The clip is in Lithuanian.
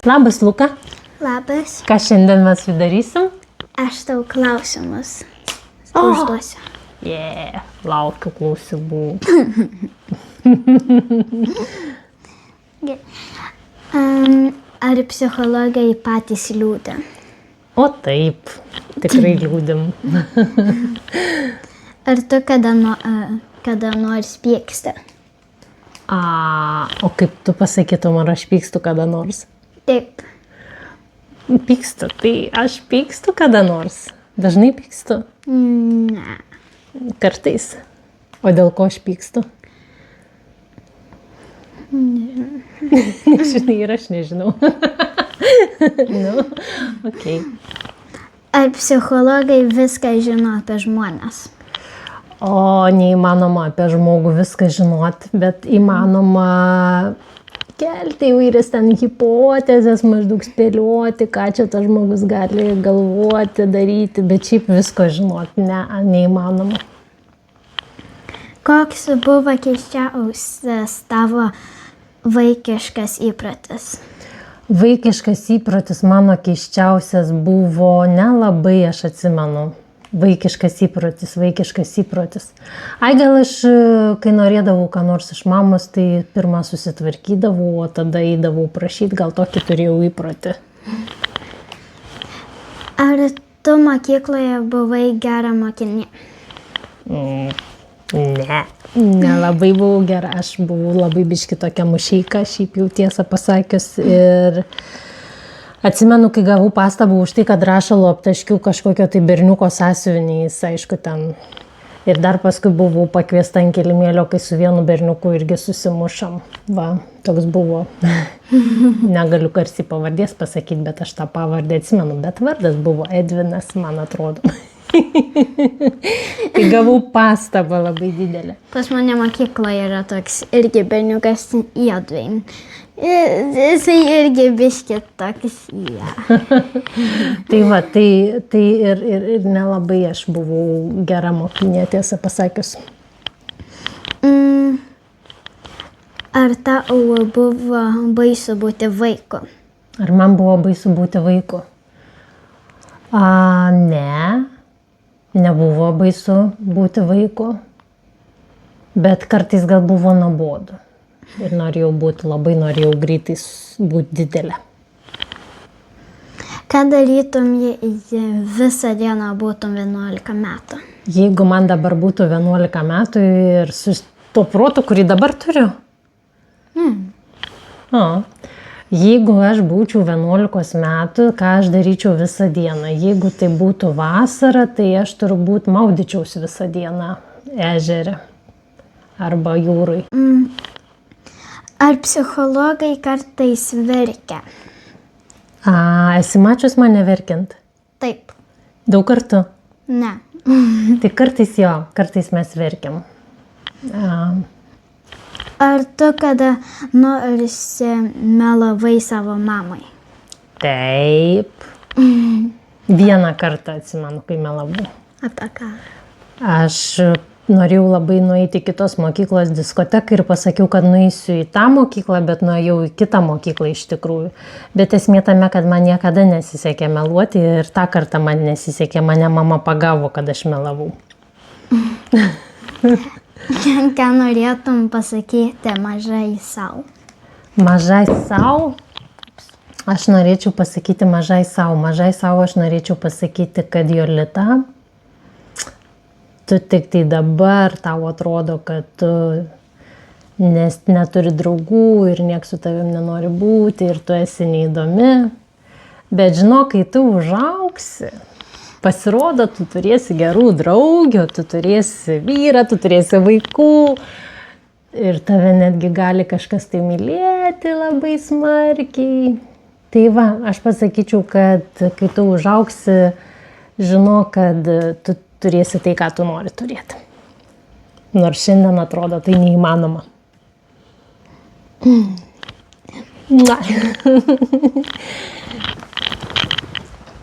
Labas, Luka. Labas. Ką šiandien mes darysim? Aš tau klausimus užduosiu. Laukiu klausimų. Ar psichologai patys liūdė? O taip, tikrai liūdim. Ar tu kada nors pyksti? O kaip tu pasakytum, ar aš pykstu kada nors? Taip. Pykstu, tai aš pykstu kada nors. Dažnai pykstu? Ne. Kartais. O dėl ko aš pykstu? Nežinai ir aš nežinau. Okay. Ar psichologai viską žino apie žmones? O neįmanoma apie žmogų viską žinoti, bet įmanoma kelti įvairias ten hipotezes, maždaug spėlioti, ką čia tas žmogus gali galvoti, daryti, bet šiaip visko žinoti neįmanoma. Koks buvo keisčiausias tavo vaikiškas įprotis? Vaikiškas įprotis mano keisčiausias buvo, nelabai aš atsimenu. Vaikiškas įprotis. Gal aš, kai norėdavau ką nors iš mamos, tai pirmą susitvarkydavau, o tada eidavau prašyti, gal tokį turėjau įprotį. Ar tu mokykloje buvai gera mokinė? Ne, nelabai buvau gera, aš buvau labai biški tokia mušeika, šiaip jau tiesą pasakius. Ir atsimenu, kai gavau pastabą už tai, kad rašalo aptaškiau kažkokio tai berniuko sąsiuvinį, jis aišku ten. Ir dar paskui buvau pakviesta ant kilimėlio, kai su vienu berniuku irgi susimušam. Va, toks buvo. Negaliu garsiai pavardės pasakyti, bet aš tą pavardę atsimenu. Bet vardas buvo Edvinas, man atrodo. Tai gavau pastabą labai didelę. Pas mane mokykloje yra toks irgi berniukas Edvin. Jisai irgi biškit toks, Tai va, tai ir nelabai aš buvau gera mokinė, tiesą pasakius. Ar tau buvo baisu būti vaiku? Ar man buvo baisu būti vaiku? Ne, nebuvo baisu būti vaiku, bet kartais gal buvo nuobodu. Ir labai norėjau greitai būti didelė. Ką darytum, jei visą dieną būtum 11 metų? Jeigu man dabar būtų 11 metų ir su to protu, kurį dabar turiu? Jeigu aš būčiau 11 metų, ką aš daryčiau visą dieną? Jeigu tai būtų vasara, tai aš turbūt maudyčiausi visą dieną ežere arba jūrai. Ar psichologai kartais verkia? Esi mačius mane verkiant? Taip. Daug kartų? Ne. Tai kartais mes verkiam. Ar tu kada norisi melavai savo mamai? Taip. Vieną kartą atsimenu, kai melavau. Apie ką? Aš norėjau labai nueiti į kitos mokyklos diskoteką ir pasakiau, kad nueisiu į tą mokyklą, bet nuėjau į kitą mokyklą iš tikrųjų. Bet esmė tame, kad man niekada nesisekė meluoti ir tą kartą man nesisekė, mane mama pagavo, kad aš melavau. Ką norėtum pasakyti mažai sau? Mažai sau? Aš norėčiau pasakyti mažai sau. Mažai sau aš norėčiau pasakyti, kad Jolita, tu tik tai dabar tau atrodo, kad tu neturi draugų ir nieks su tavim nenori būti ir tu esi neįdomi. Bet žinok, kai tu užaugsi, pasirodo, tu turėsi gerų draugių, tu turėsi vyrą, tu turėsi vaikų ir tave netgi gali kažkas tai mylėti labai smarkiai. Tai va, aš pasakyčiau, kad kai tu užaugsi, žinok, kad tu turėsi tai, ką tu nori turėti. Nors šiandien atrodo tai neįmanoma.